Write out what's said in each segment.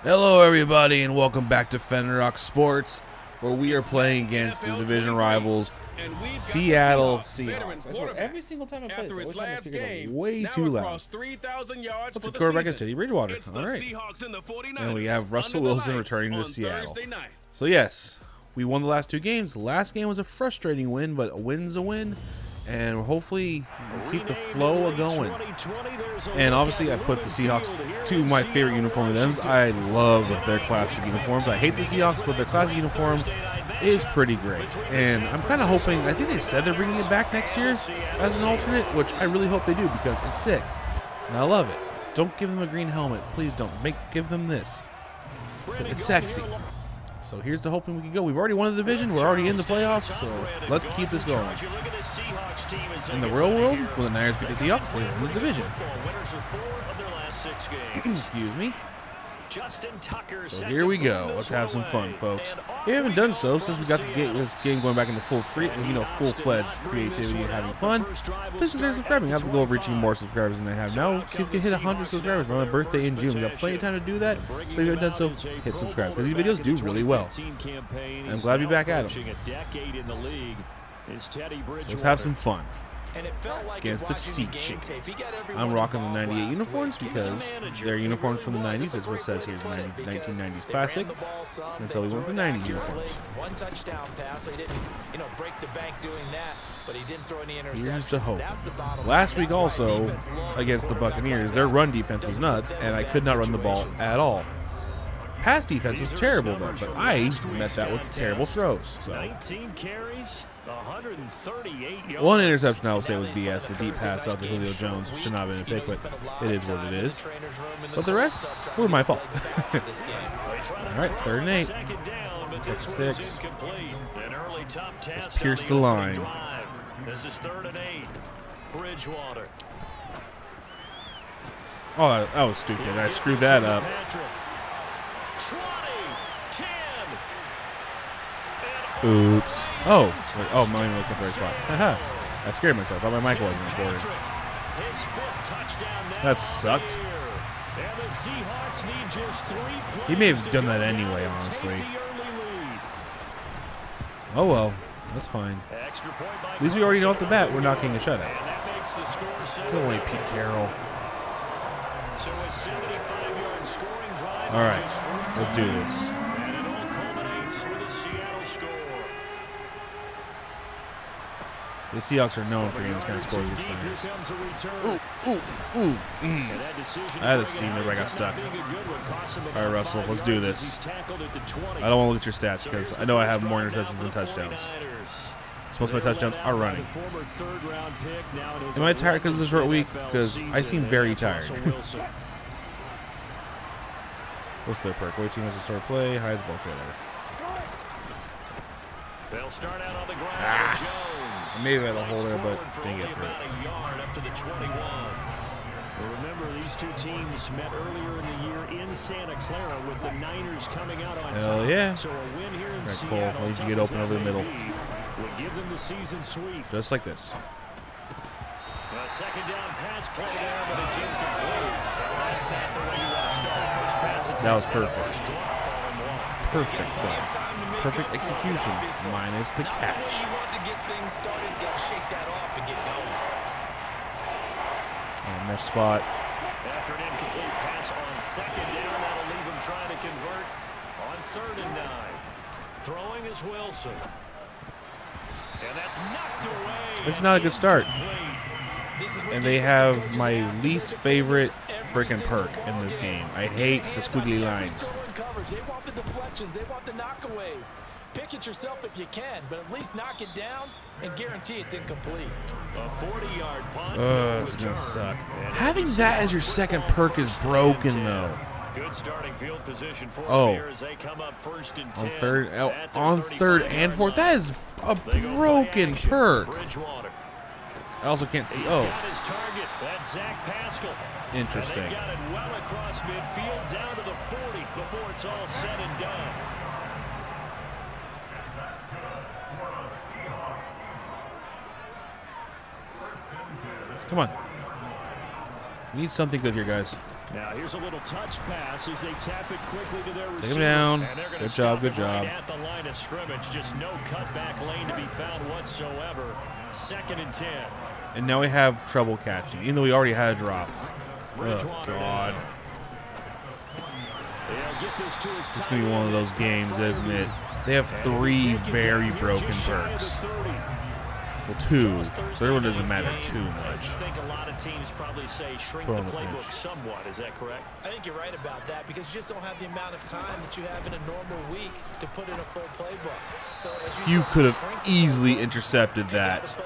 Hello everybody and welcome back to Fenrirock Sports, where we are playing against the division rivals Seattle Seahawks. I swear, every single time I play this, I wish I had figured out way too loud. What's the quarterback at City Bridgewater? Alright. And we have Russell Wilson returning to Seattle. So yes, we won the last two games. The last game was a frustrating win, but a win's a win. And hopefully we'll keep the flow going. And obviously I put the Seahawks to my favorite uniform of them. I love their classic uniforms. I hate the Seahawks, but their classic uniform is pretty great. And I'm kind of hoping, I think they said they're bringing it back next year as an alternate, which I really hope they do because it's sick. And I love it. Don't give them a green helmet. Please don't. Give them this. It's sexy. So here's to hoping we can go. We've already won the division. We're already in the playoffs, so let's keep this going. In the real world, when the Niners beat the Seahawks, they win the division. Excuse me. So here we go. Let's have some fun, folks. We haven't done so since we got this game going back into full-fledged creativity and having fun. Please consider subscribing. I have the goal of reaching more subscribers than I have now. See if we can hit 100 subscribers by my birthday in June. We got plenty of time to do that. But if you haven't done so, hit subscribe because these videos do really well. I'm glad to be back at them. So let's have some fun. Against the Sea Chickens. I'm rocking the 98 uniforms because they're uniforms from the 90s. That's what it says here, 1990s classic. And so we went with the 90s uniforms. One touchdown pass, so he didn't, break the bank doing that, but he didn't throw any interceptions. Here's the hope. Last week also against the Buccaneers, their run defense was nuts, and I could not run the ball at all. Pass defense was terrible though, but I met that with terrible throws. So 19 carries. 138 yards. One interception I will say was BS. The deep pass out to Julio Jones should not have been a pick, but it is what it is. But the rest were my fault. All right, 3rd and 8. Catch the sticks. Let's pierce the line. This is 3rd and 8. Bridgewater. Oh, that was stupid. I screwed that up. 20, 10. Oops. Oh, mine looked at the right spot. Haha. I scared myself. I thought my mic wasn't recording. That sucked. He may have done that anyway, honestly. Oh well. That's fine. At least we already know off the bat we're not getting a shutout. Go away, Pete Carroll. Alright. Let's do this. The Seahawks are known for getting this kind of scores against the I had a scene there, but I got stuck. All right, Russell, let's do this. I don't want to look at your stats because I know I have more interceptions than touchdowns. So most of my touchdowns are running. Am I tired because it's a short week? Because I seem very tired. What's their perk? Which team has to start play? Highest ball carrier. They'll start out on the ground. Maybe that'll hold her, but didn't get through it. Remember, these two teams met earlier in the year in Santa Clara with the Niners coming out on top. Hell yeah. So a win here in Seattle, Seattle, I'll need you to get open over the middle. Would give them the season sweep. Just like this. A second down pass play there, but it's incomplete. That's not the way you want to start a first pass attack. That was perfect. Perfect play. Perfect execution, minus the catch. Mesh spot. After an incomplete pass on second down, that'll leave him trying to convert on 3rd and 9. Throwing is Wilson. And that's knocked away. It's not a good start. And they have my least favorite freaking perk in this game. I hate the squiggly lines. They want the deflections. They want the knockaways. Pick it yourself if you can, but at least knock it down and guarantee it's incomplete. A 40-yard punt. It's gonna suck. Having that as your second perk is broken, though. Good starting field position for as they come up 1st and 10. On third and 4th. That is a broken perk. I also can't see. Oh. Interesting. They got it well across midfield down to the 40 before it's all said and done. Come on. We need something good here, guys. Now here's a little touch pass as they tap it quickly to their receiver. Take him down. And they're gonna Good stop job, good it right job. at the line of scrimmage. Just no cutback lane to be found whatsoever. 2nd and 10. And now we have trouble catching, even though we already had a drop. Oh, Bridgewater God. They'll get this to his It's going to be one of those games, isn't it? They have 3 very broken perks. Well, 2. Third one doesn't matter too much. I think a lot of teams probably say shrink the playbook somewhat. Is that correct? I think you're right about that because you just don't have the amount of time that you have in a normal week to put in a full playbook. So as You could have easily intercepted that.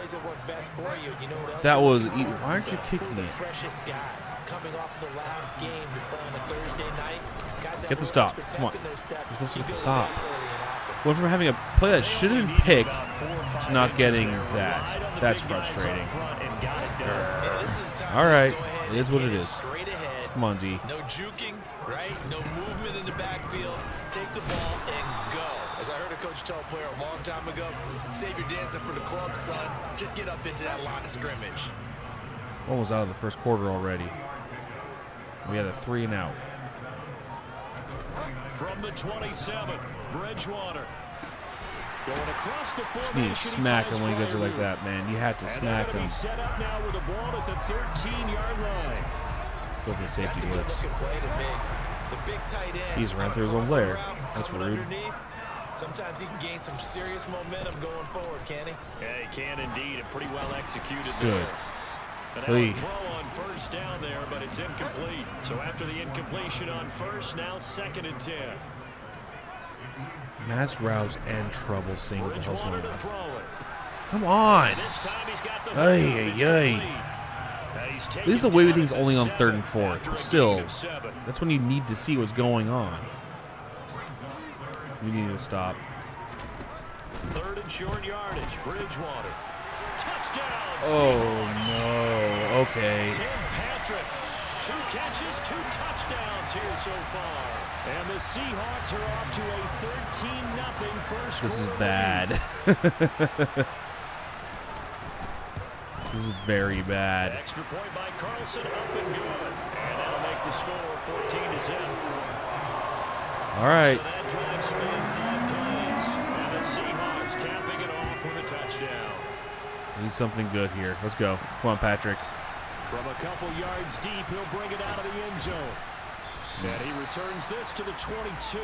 That was. Why aren't you kicking the it? freshest guys coming off the last game to play on a Thursday night. Guys Get the stop. Come on. You're supposed to get the stop. Went from having a play that should have been picked to not getting that. That's frustrating. All right. It is what it is. Come on, D. No juking, right? No movement in the backfield. Take the ball and go. As I heard a coach tell a player a long time ago, save your dancing for the club, son. Just get up into that line of scrimmage. One was out of the first quarter already. We had a 3 and out. From the 27, Bridgewater. Going across the Just need to smack him when he gets it like that, man. You have to smack him. Set up now with the ball at the 13-yard line. Go for the safety blitz. The big tight end. He's ran through his own player. That's rude. Sometimes he can gain some serious momentum going forward, can he? Yeah, he can indeed. And pretty well executed Good. There. Throw on first down there, but it's incomplete. So after the incompletion on first, now 2nd and 10. Mass routes and trouble seeing what the hell's going on. Come on. Ay, ay, ay. At least the way things only on 3rd and 4th. But still, that's when you need to see what's going on. We need to stop. 3rd and short yardage. Bridgewater. Touchdown. Oh, no. Okay. Tim Patrick. 2 catches, 2 touchdowns here so far. And the Seahawks are off to a 13-0 first quarter. This is bad. This is very bad. Extra point by Carlson, up and good. And that'll make the score 14-0. All right. So that drive spanned 5 plays. And the Seahawks capping it off with a touchdown. We need something good here. Let's go. Come on, Patrick. From a couple yards deep, he'll bring it out of the end zone. And he returns this to the 22.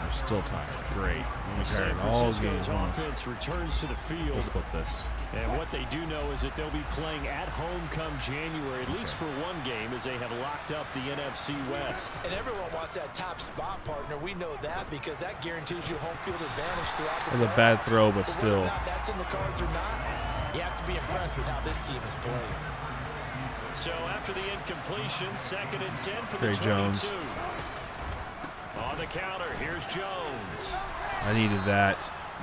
We're still tired. Great. We're tired all games. Offense returns to the field. Let's flip this. And what they do know is that they'll be playing at home come January, at least for one game, as they have locked up the NFC West. And everyone wants that top spot, partner. We know that because that guarantees you home field advantage throughout the That was a bad throw, but still. Whether or not that's in the cards or not, you have to be impressed with how this team is playing. So after the incompletion, 2nd and 10 for Great the 22. Jones. On the counter, here's Jones. I needed that.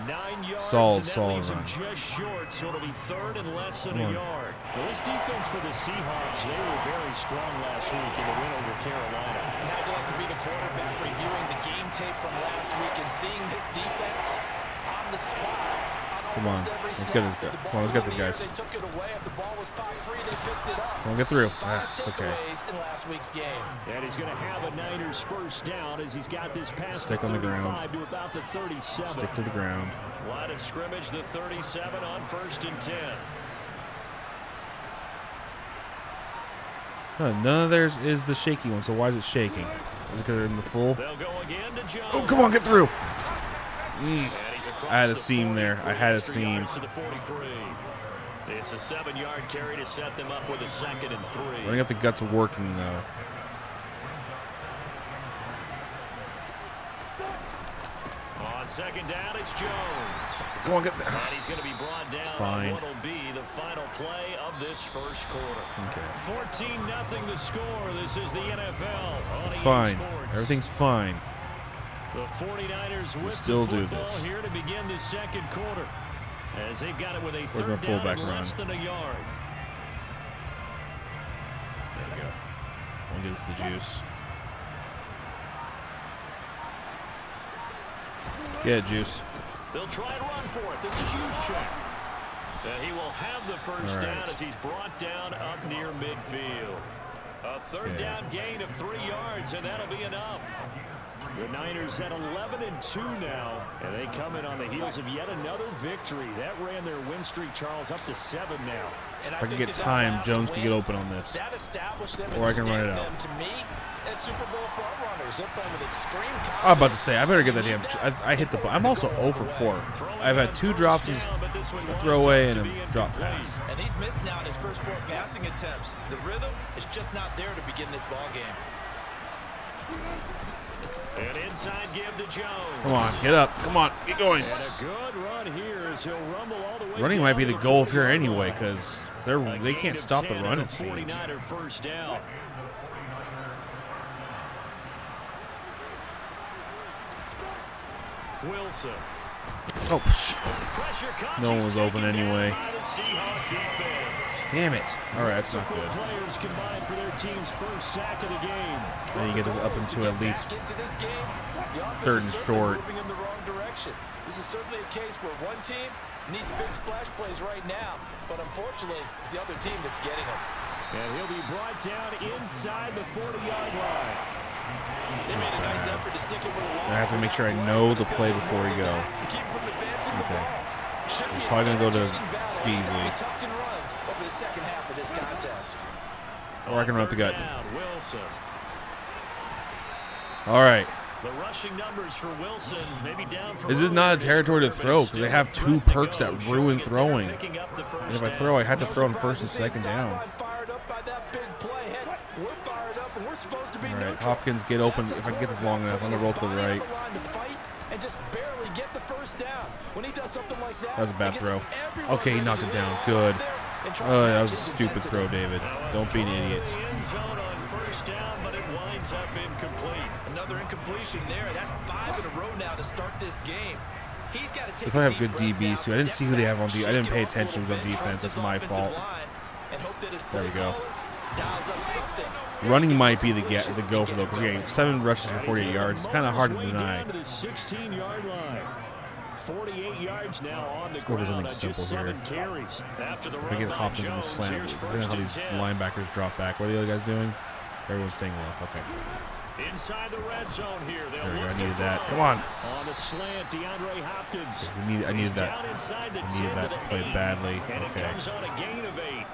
9 yards, Solid and that leaves him run. just short, so it'll be 3rd and less than a yard. Well, this defense for the Seahawks, they were very strong last week in the win over Carolina. And how'd you like to be the quarterback reviewing the game tape from last week and seeing this defense on the spot? Come on. Let's get this guy. Come on, let's get this, guys. They took it away. If the ball was pop free, they picked it up. Come on, get through. 5 It's okay. takeaways in last week's game. And he's going to have a Niners first down as he's got this pass Stick on the ground. to about the 37. Stick to the ground. Line of scrimmage, the 37 on 1st and 10. None of theirs is the shaky one, so why is it shaking? Is it because they're in the full? They'll go again to Jones. Oh, come on, get through. I had a seam there. I had a seam. It's a 7-yard carry to set them up with a 2nd and 3. Running up the guts working, though. On 2nd down, it's Jones. Come on, get there. And he's going to be brought down fine. on what will be the final play of this first quarter. Okay. 14-0 the score. This is the NFL. It's fine. Everything's fine. The 49ers with still the do football this. here to begin the 2nd quarter. As they've got it with a Where's my 3rd fullback down and less run? than a yard. There we go. One gets the juice. Get it, juice. They'll try and run for it. This is Juszczyk. He will have the first down as he's brought down up near midfield. A third down gain of 3 yards, and that'll be enough. The Niners at 11-2 now, and they come in on the heels of yet another victory. That ran their win streak, Charles, up to 7 now. If I can get time, Jones can get open on this. Or I can run it out. To me, as Super Bowl frontrunners, they're playing with extreme confidence. I'm about to say, I better get that damn. I hit the ball. I'm also 0 for 4. I've had 2 drops, a throwaway, and a drop pass. And he's missed now in his first 4 passing attempts. The rhythm is just not there to begin this ball game. An inside give to Jones. Come on, get up. Come on, get going. And a good run here as he'll rumble all the way. Running might be the goal here anyway, because they can't stop the run, it seems. First down. Wilson. Oh, no one was open anyway. Damn it. All right, that's not good. Players combined for their team's first sack of the game. Then you get this up into at least 3rd and short. Moving in the wrong direction. This is certainly a case where one team needs big splash plays right now, but unfortunately, it's the other team that's getting them. And he'll be brought down inside the 40-yard line. I have to make sure I know the play before we go. Okay. He's probably going to go to Beasley. Or I can run up the gut. All right. The rushing numbers for Wilson maybe down for this is not a territory to throw because they have 2 perks that ruin throwing. And if I throw, I had to throw on 1st and 2nd down. All right, Hopkins, get open. If I can get this long enough, I'm going to roll to the right. That was a bad throw. Okay, he knocked it down. Good. That was a stupid throw, David. Don't be an idiot. Another incompletion there. That's 5 in a row now to start this game. He's got to take. They probably have good DBs too. I didn't see who they have on defense. I didn't pay attention to the defense. That's my fault. There we go. Running might be the go for though, because yeah, 7 rushes for 48 yards. It's kind of hard to deny. 48 yards now on the Let's go for something simple here. If I get Hopkins in the slant, I don't know how these linebackers drop back. What are the other guys doing? Everyone's staying low. Okay. Inside the red zone here. There we go. I needed that. Come on. On the slant, DeAndre Hopkins. I needed that. I needed that to play badly. Okay. Comes on a gain of 8.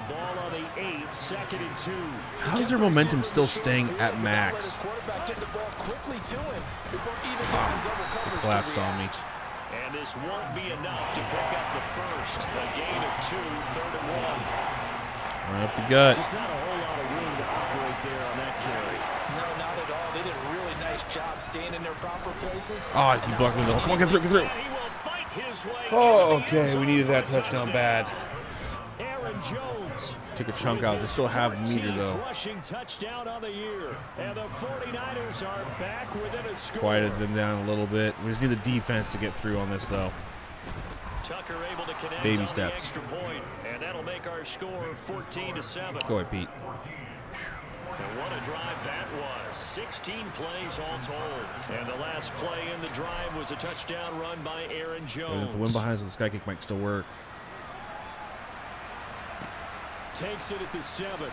Ball on the 8, 2nd and 2. How is their momentum still staying at max? It collapsed on me. And this won't be enough to pick up the first. A gain of 2, 3rd and 1. Right up the gut. Just not a whole lot of room to operate there on that carry. No, not at all. They did a really nice job staying in their proper places. Oh, he blocked me. Come on, get through, get through. Oh, okay. We needed that touchdown bad. Aaron Jones took a chunk out. They still have meter though. Rushing touchdown on the year. And the 49ers are back within a score. Quieted them down a little bit. We just need the defense to get through on this though. Tucker able to connect baby on steps. The extra point, and that'll make our score 14-7. Go ahead, Pete. And what a drive that was. 16 plays all told. And the last play in the drive was a touchdown run by Aaron Jones. If the wind behind us, the sky kick might still work. Takes it at the 7.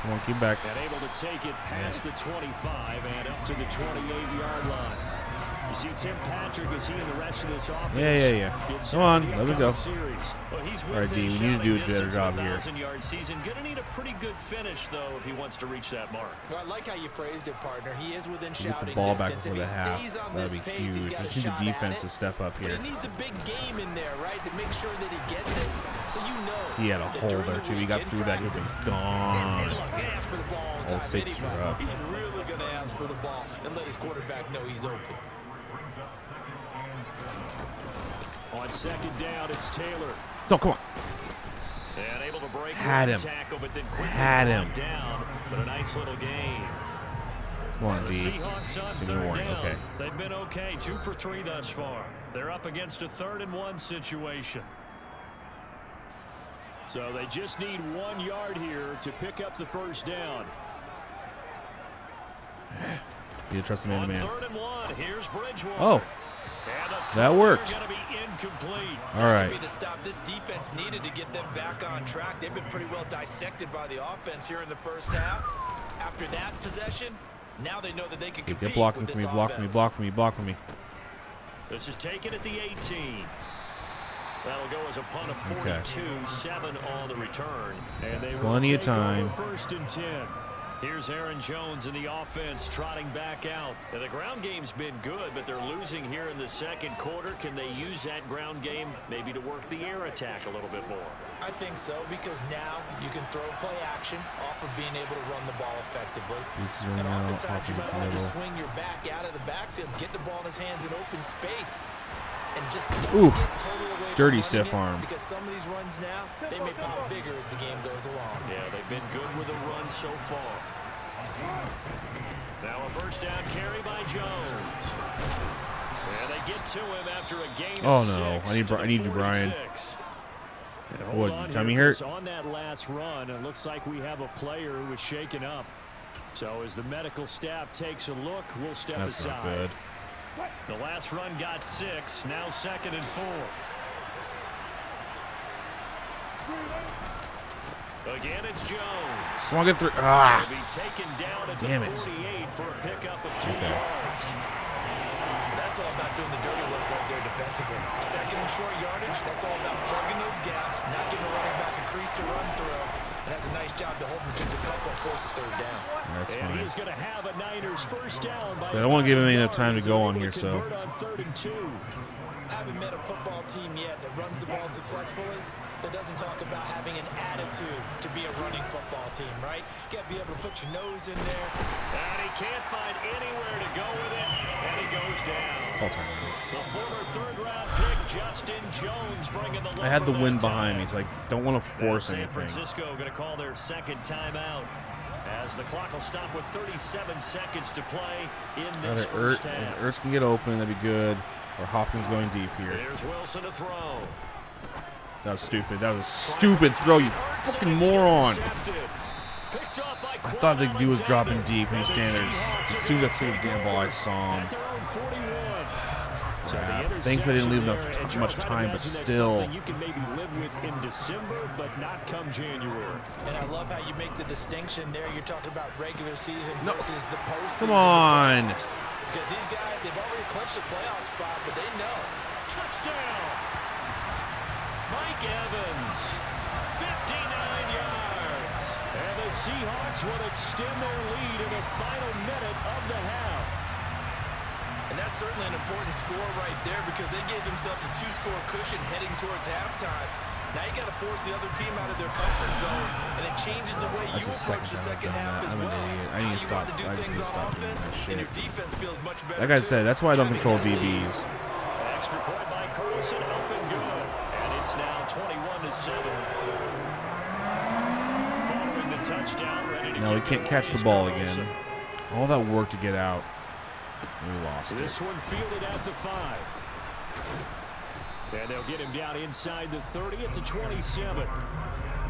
Come on, keep back. And able to take it past the 25 and up to the 28-yard line. You see Tim Patrick, is he in the rest of this offense? Yeah. Come on, let me go. Well, all right, D, we need to do a better job here. Yard season. Gonna need a pretty good finish, though, if he wants to reach that mark. Well, I like how you phrased it, partner. He is within shouting distance. Get the ball back before the half. That'd be huge. Just need the defense to step up here. But he needs a big game in there, right, to make sure that he gets it. So you know. He had a hole there, too. He got through that. He would have been gone. All safeties were up. He's really going to ask for the ball and let his quarterback know he's open. On 2nd down, it's Taylor. Oh, come on. And able to break had him. Tackle, but then had him. Down, but a nice little gain. Come on, D. Give me a warning. Okay. They've been okay. 2 for 3 thus far. They're up against a 3rd and 1 situation. So they just need 1 yard here to pick up the first down. You trust the man-to-man. 3rd and 1. Here's Bridgewater. Oh. That worked. All right. Be the stop this defense needed to get them back on track. They've been pretty well dissected by the offense here in the first half. After that possession, now they know that they can compete. Get blocking for me, block for me, block for me, block for me. This is taken at the 18. That'll go as a punt of 42, 7 on the return. And they Plenty of time. First and 10. Here's Aaron Jones in the offense trotting back out. Now, the ground game's been good, but they're losing here in the second quarter. Can they use that ground game maybe to work the air attack a little bit more? I think so, because now you can throw play action off of being able to run the ball effectively. And oftentimes you might want to swing your back out of the backfield, get the ball in his hands in open space. And just don't get totally away dirty from stiff arm. Because some of these runs now, they may pop bigger as the game goes along. Yeah, they've been good with the run so far. Now a first down carry by Jones. And they get to him after a gain of 6. I need you, Brian. What, Tommy hurt? On that last run, it looks like we have a player who was shaken up. So as the medical staff takes a look, we'll step aside. That's not good. The last run got 6, now 2nd and 4. Again, it's Jones. Come on, get through. Ah! He'll be taken down at Damn the it. 48 for a pickup of 2 yards. That's all about doing the dirty work right there defensively. Second and short yardage, that's all about plugging those gaps, not giving the running back a crease to run through. And that's a nice job to hold him just a couple and force a 3rd down. That's and fine. he's going to have a Niners first down. I don't want to give him enough time to go on here, so. On 3rd and 2. I haven't met a football team yet that runs the ball successfully that doesn't talk about having an attitude to be a running football team, right? You got to be able to put your nose in there. And he can't find anywhere to go with it, and he goes down. All time. The former 3rd-round pick, Justin Jones, bringing the I had the wind behind me, so I don't want to force San anything. Francisco going to call their 2nd timeout as the clock will stop with 37 seconds to play in this first half. Ertz can get open, that'd be good. Or Hopkins going deep here. There's Wilson to throw. That was stupid. That was a stupid throw, you fucking moron. I thought the dude was dropping deep and he was standing there. As soon as I threw the damn ball, I saw him. Crap. Thankfully, I didn't leave enough much time, but still. You can maybe live with in December, but not come January. And I love how you make the distinction there. You're talking about regular season versus the postseason. Come on. Because these guys, they've already clinched a playoff spot, but they know. Touchdown! Mike Evans, 59 yards. And the Seahawks will extend their lead in the final minute of the half. And that's certainly an important score right there because they gave themselves a 2-score cushion heading towards halftime. Now you got to force the other team out of their comfort zone, and it changes the way you approach the second half as well. I'm an idiot. I need to stop. I just need to stop doing that shit. And your defense feels much better. Like I said, that's why I don't control DBs. Extra point by Carlson, up and good. And it's now 21-7. Following the touchdown, ready to Now we can't catch the ball again. All that work to get out. We lost it. This one fielded at the 5. And they'll get him down inside the 30 at the 27.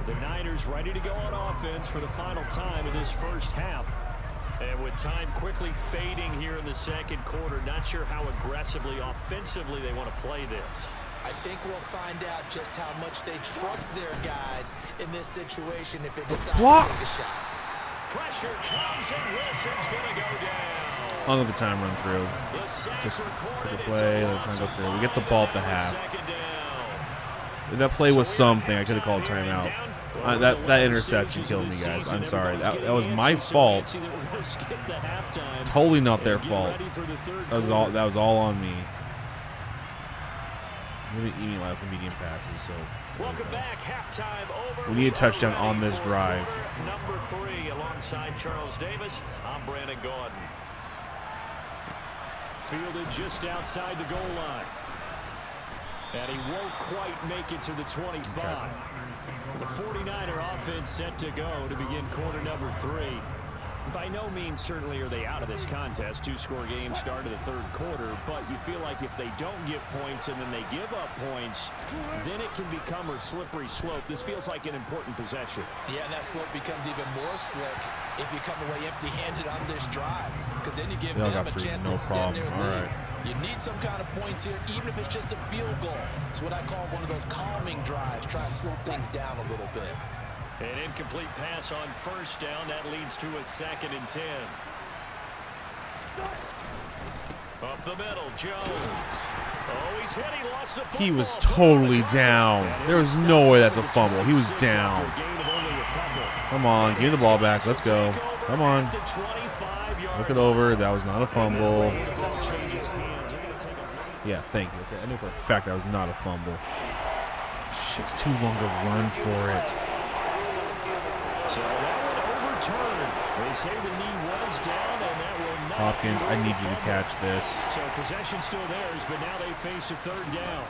The Niners ready to go on offense for the final time in this first half. And with time quickly fading here in the second quarter, not sure how aggressively, offensively they want to play this. I think we'll find out just how much they trust their guys in this situation if they decide to take a shot. Pressure comes and Wilson's going to go down. I'll let the time run through. Just put the play, let the time go through. We get the ball at the half. If that play was something, I could have called timeout. That interception killed me, guys. I'm sorry. That was my fault. Totally not their fault. That was all on me. I'm going to be eating a lot of medium passes, so. Welcome back. Halftime over. We need a touchdown on this drive. Number 3 alongside Charles Davis. I'm Brandon Gordon. Fielded just outside the goal line. And he won't quite make it to the 25. Okay. The 49er offense set to go to begin quarter number 3. By no means certainly are they out of this contest. Two-score game start of the third quarter, but you feel like if they don't get points and then they give up points, then it can become a slippery slope. This feels like an important possession. Yeah, and that slope becomes even more slick if you come away empty-handed on this drive, because then you give them a chance to extend their lead. You need some kind of points here, even if it's just a field goal. It's what I call one of those calming drives. Try and slow things down a little bit. An incomplete pass on first down. That leads to a 2nd and 10. Up the middle, Jones. Oh, he's hit. He lost the football. He was totally down. There was no way that's a fumble. He was down. Come on, give me the ball back. Let's go. Come on. Look it over. That was not a fumble. Yeah, thank you. I knew for a fact that was not a fumble. Shit's too long to run for it. So that one overturned. They say the knee was down, and that will not. Hopkins, I need you to catch this. So possession still theirs, but now they face a 3rd down.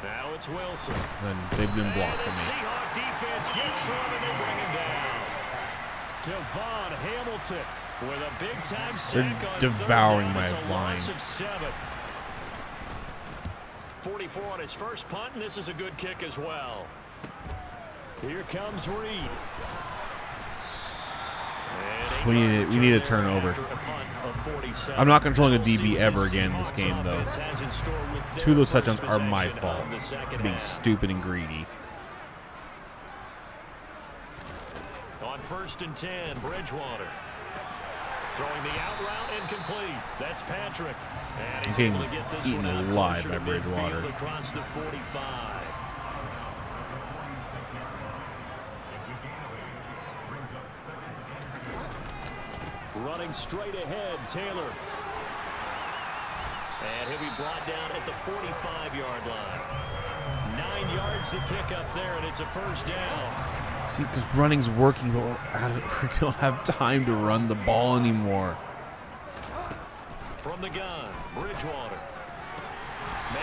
Now it's Wilson. And they've been blocked for me. Seahawk defense gets to him, and they bring him down. Devon Hamilton with a big-time sack. They're devouring my line. 44 on his first punt, and this is a good kick as well. Here comes Reed. We need a turnover. I'm not controlling a DB ever again in this game, though. 2 of those touchdowns are my fault. Being stupid and greedy. On 1st and 10, Bridgewater. Throwing the out route incomplete. That's Patrick. And he's able to get this eaten alive by Bridgewater. Across the 45. Running straight ahead, Taylor. And he'll be brought down at the 45-yard line. 9 yards to pick up there, and it's a 1st down. See, because running's working, but we don't have time to run the ball anymore. From the gun, Bridgewater.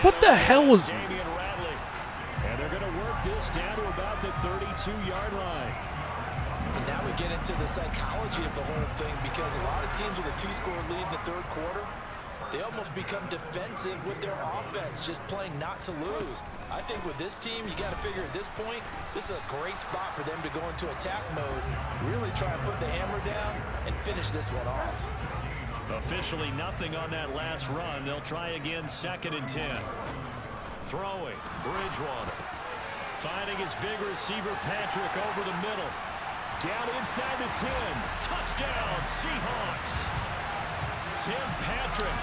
What the hell was... And they're going to work this down to about the 32-yard line. And now we get into the psychology of the whole thing, because a lot of teams with a 2-score lead in the 3rd quarter, they almost become defensive with their offense, just playing not to lose. I think with this team, you got to figure at this point, this is a great spot for them to go into attack mode, really try and put the hammer down and finish this one off. Officially nothing on that last run. They'll try again, 2nd and 10. Throwing, Bridgewater. Finding his big receiver, Patrick, over the middle. Down inside the 10. Touchdown, Seahawks. Tim Patrick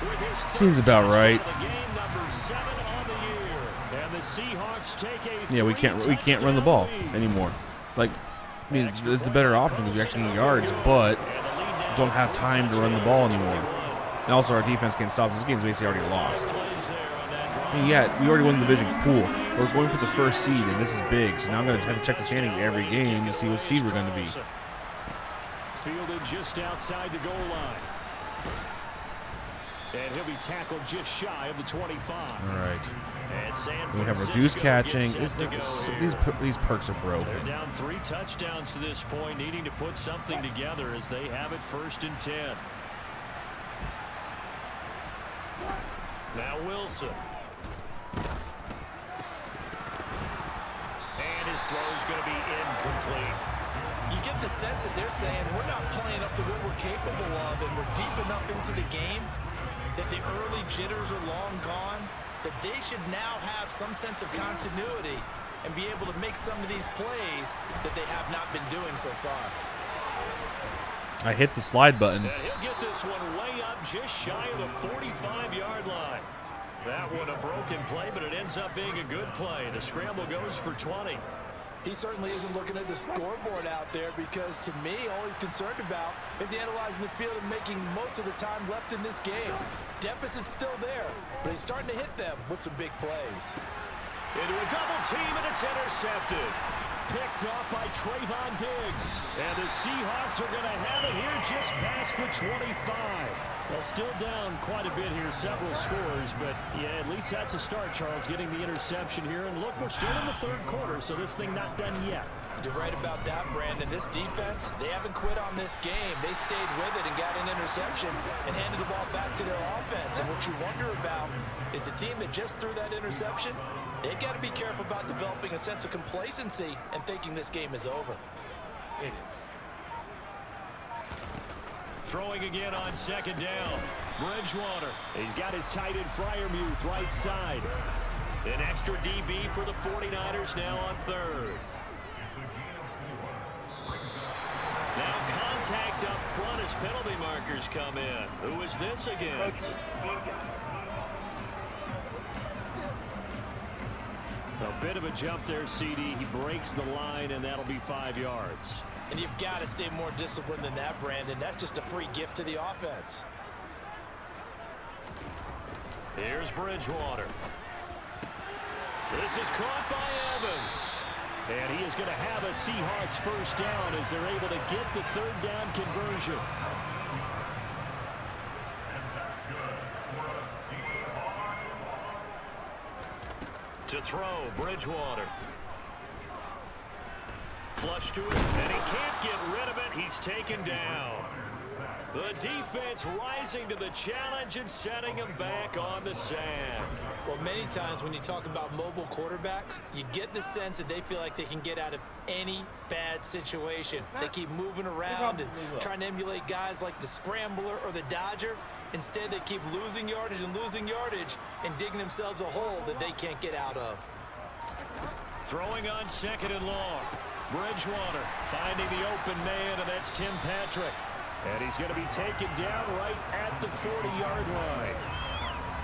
with his seems about right. Game number 7 on the year. And the Seahawks take a yeah, we can't run the ball anymore. Like, I mean, it's the better option because we actually get yards, but don't have time to run the ball anymore. And also, our defense can't stop. This game's basically already lost. I mean, yeah, we already won the division. Cool. We're going for the 1st seed, and this is big. So now I'm going to have to check the standings every game to see what seed we're going to be. Fielded just outside the goal line. And he'll be tackled just shy of the 25. All right. We have reduced catching. These perks are broken. They're down 3 touchdowns to this point, needing to put something together as they have it 1st and 10. Now Wilson. And his throw is going to be incomplete. You get the sense that they're saying we're not playing up to what we're capable of, and we're deep enough into the game that the early jitters are long gone, that they should now have some sense of continuity and be able to make some of these plays that they have not been doing so far. I hit the slide button. And he'll get this one way up just shy of the 45-yard line. That one a broken play, but it ends up being a good play. The scramble goes for 20. He certainly isn't looking at the scoreboard out there, because to me, all he's concerned about is analyzing the field and making most of the time left in this game. Deficit's still there, but he's starting to hit them with some big plays. Into a double team, and it's intercepted. Picked off by Trayvon Diggs. And the Seahawks are going to have it here just past the 25. Well, still down quite a bit here, several scores, but yeah, at least that's a start, Charles, getting the interception here. And look, we're still in the 3rd quarter, so this thing not done yet. You're right about that, Brandon. This defense, they haven't quit on this game. They stayed with it and got an interception and handed the ball back to their offense. And what you wonder about is the team that just threw that interception, they've got to be careful about developing a sense of complacency and thinking this game is over. It is. Throwing again on second down. Bridgewater. He's got his tight end Fryermuth right side. An extra DB for the 49ers now on third. Now contact up front as penalty markers come in. Who is this against? A bit of a jump there, CD. He breaks the line, and that'll be 5 yards. And you've got to stay more disciplined than that, Brandon. That's just a free gift to the offense. Here's Bridgewater. This is caught by Evans. And he is going to have a Seahawks first down as they're able to get the third down conversion. To throw, Bridgewater. Flush to it, and he can't get rid of it. He's taken down. The defense rising to the challenge and setting him back on the sand. Well, many times when you talk about mobile quarterbacks, you get the sense that they feel like they can get out of any bad situation. They keep moving around and trying to emulate guys like the Scrambler or the Dodger. Instead, they keep losing yardage and digging themselves a hole that they can't get out of. Throwing on second and long. Bridgewater finding the open man, and that's Tim Patrick. And he's going to be taken down right at the 40-yard line.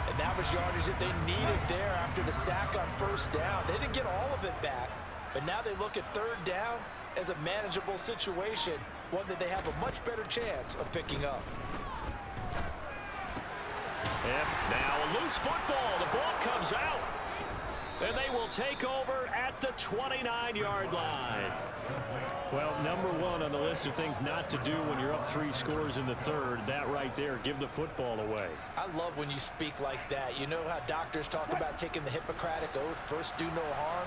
And that was yardage that they needed there after the sack on first down. They didn't get all of it back, but now they look at third down as a manageable situation, one that they have a much better chance of picking up. Yep, now a loose football. The ball comes out. And they will take over at the 29-yard line. Well, number one on the list of things not to do when you're up 3 scores in the third, that right there, give the football away. I love when you speak like that. You know how doctors talk about taking the Hippocratic oath, first do no harm?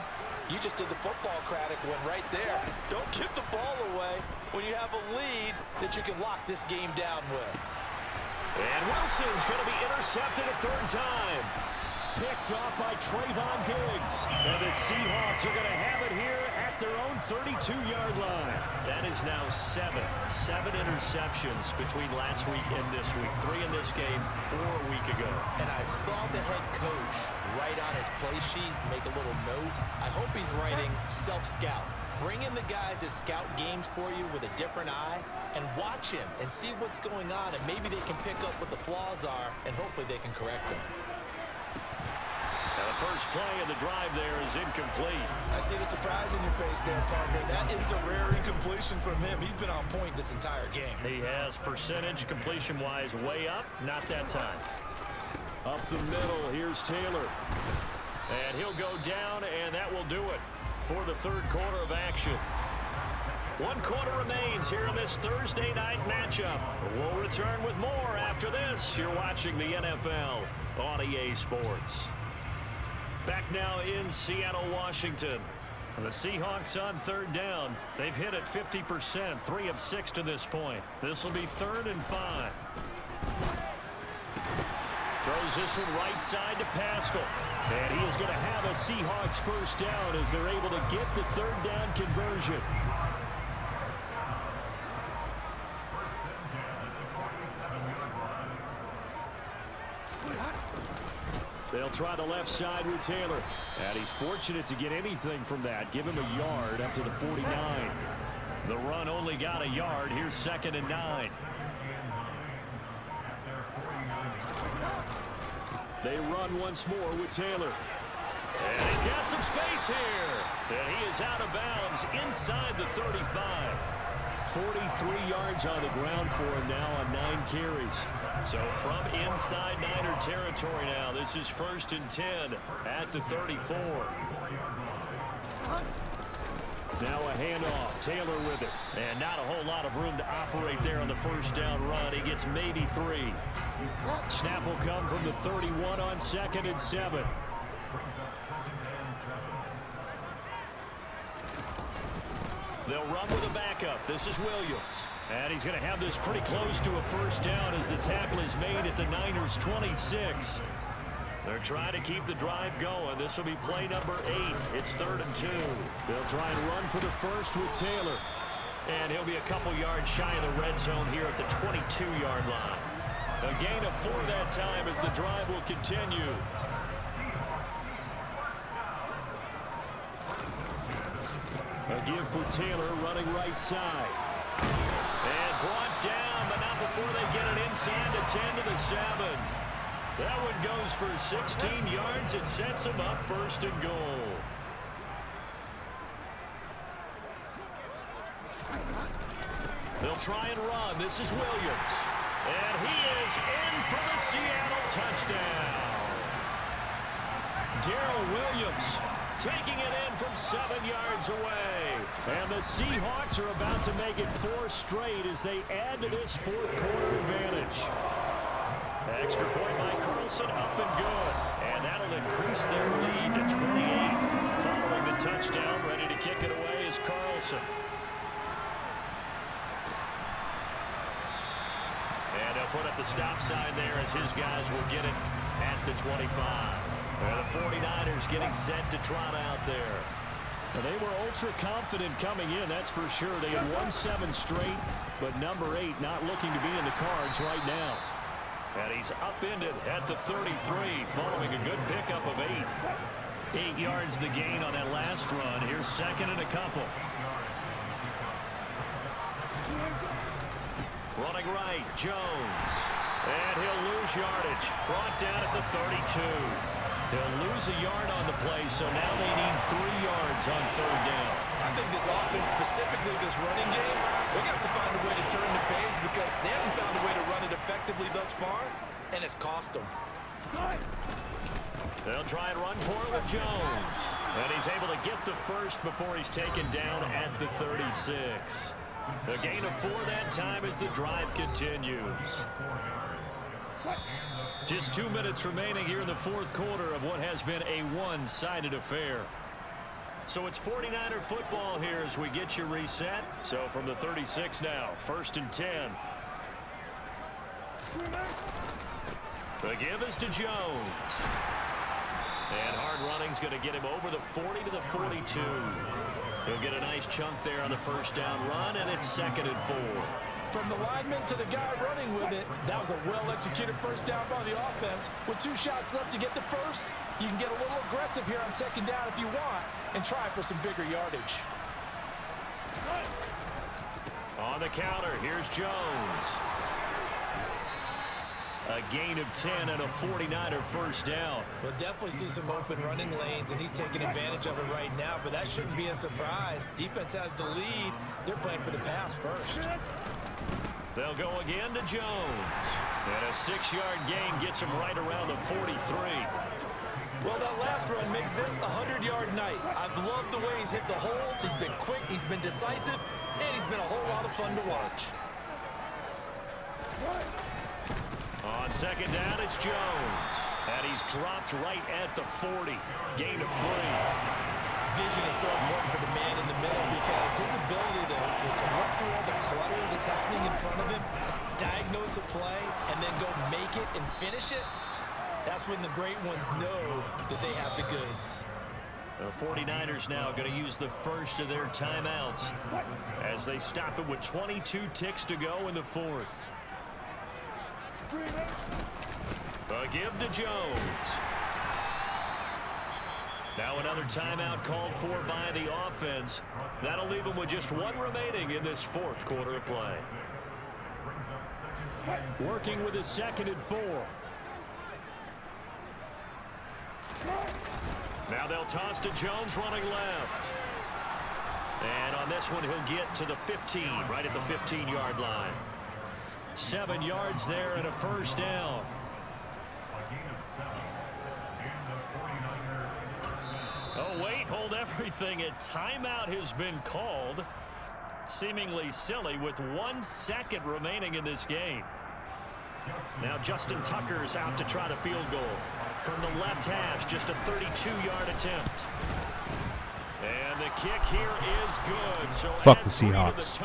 You just did the football-cratic one right there. Don't give the ball away when you have a lead that you can lock this game down with. And Wilson's going to be intercepted a third time. Picked off by Trayvon Diggs. And the Seahawks are going to have it here at their own 32-yard line. That is now 7 interceptions between last week and this week. 3 in this game, 4 a week ago. And I saw the head coach write on his play sheet, make a little note. I hope he's writing self-scout. Bring in the guys that scout games for you with a different eye and watch him and see what's going on, and maybe they can pick up what the flaws are, and hopefully they can correct them. Now the first play of the drive there is incomplete. I see the surprise in your face there, partner. That is a rare incompletion from him. He's been on point this entire game. He has percentage completion-wise way up, not that time. Up the middle, here's Taylor. And he'll go down, and that will do it for the third quarter of action. 1 quarter remains here in this Thursday night matchup. We'll return with more after this. You're watching the NFL on EA Sports. Back now in Seattle, Washington. The Seahawks on third down. They've hit it 50%, 3 of 6 to this point. This will be 3rd and 5. Throws this one right side to Pascal. And he is going to have a Seahawks first down as they're able to get the third down conversion. They'll try the left side with Taylor. And he's fortunate to get anything from that. Give him a yard up to the 49. The run only got a yard. Here's 2nd and 9. They run once more with Taylor. And he's got some space here. And he is out of bounds inside the 35. 43 yards on the ground for him now on 9 carries. So from inside Niner territory now, this is 1st and 10 at the 34. Now a handoff. Taylor with it. And not a whole lot of room to operate there on the first down run. He gets maybe 3. Snap will come from the 31 on 2nd and 7. They'll run with a backup. This is Williams. And he's going to have this pretty close to a first down as the tackle is made at the Niners' 26. They're trying to keep the drive going. This will be play number 8. It's 3rd and 2. They'll try and run for the first with Taylor. And he'll be a couple yards shy of the red zone here at the 22-yard line. A gain of 4 that time as the drive will continue. A give for Taylor running right side. And brought down, but not before they get it inside to 10 to the 7. That one goes for 16 yards. It sets them up 1st and goal. They'll try and run. This is Williams. And he is in for the Seattle touchdown. Darrell Williams taking it in from 7 yards away. And the Seahawks are about to make it 4 straight as they add to this 4th quarter advantage. Extra point by Carlson, up and good. And that'll increase their lead to 28. Following the touchdown, ready to kick it away is Carlson. And they'll put up the stop sign there as his guys will get it at the 25. And the 49ers getting set to trot out there. And they were ultra confident coming in, that's for sure. They had won 7 straight, but number 8 not looking to be in the cards right now. And he's upended at the 33 following a good pickup of 8. 8 yards the gain on that last run. Here's 2nd and a couple. Running right, Jones. And he'll lose yardage. Brought down at the 32. He'll lose a yard on the play, so now they need 3 yards on 3rd down. I think this offense, specifically this running game, they're going to have to find a way to turn the page because they haven't found a way to run it effectively thus far, and it's cost them. They'll try and run for it with Jones. And he's able to get the first before he's taken down at the 36. A gain of 4 that time as the drive continues. Just 2 minutes remaining here in the 4th quarter of what has been a one-sided affair. So it's 49er football here as we get you reset. So from the 36 now, 1st and 10. The give is to Jones. And hard running's going to get him over the 40 to the 42. He'll get a nice chunk there on the 1st down run, and it's 2nd and 4. From the lineman to the guy running with it, that was a well-executed 1st down by the offense. With 2 shots left to get the first, you can get a little aggressive here on 2nd down if you want and try for some bigger yardage. On the counter, here's Jones. A gain of 10 and a 49er 1st down. We'll definitely see some open running lanes, and he's taking advantage of it right now, but that shouldn't be a surprise. Defense has the lead. They're playing for the pass first. They'll go again to Jones. And a 6-yard gain gets him right around the 43. Well, that last run makes this a 100-yard night. I've loved the way he's hit the holes. He's been quick, he's been decisive, and he's been a whole lot of fun to watch. On 2nd down, it's Jones. And he's dropped right at the 40. Gain of 3. Vision is so important for the man in the middle because his ability to look through all the clutter that's happening in front of him, diagnose a play, and then go make it and finish it, that's when the great ones know that they have the goods. The 49ers now going to use the first of their timeouts as they stop it with 22 ticks to go in the 4th. A give to Jones. Now another timeout called for by the offense. That'll leave them with just 1 remaining in this 4th quarter of play. Working with a 2nd and 4. Now they'll toss to Jones running left. And on this one, he'll get to the 15, right at the 15-yard line. 7 yards there and a 1st down. Oh, wait, hold everything. A timeout has been called. Seemingly silly with 1 second remaining in this game. Now Justin Tucker's out to try the field goal. From the left hash, just a 32-yard attempt. And the kick here is good. So Fuck the Seahawks.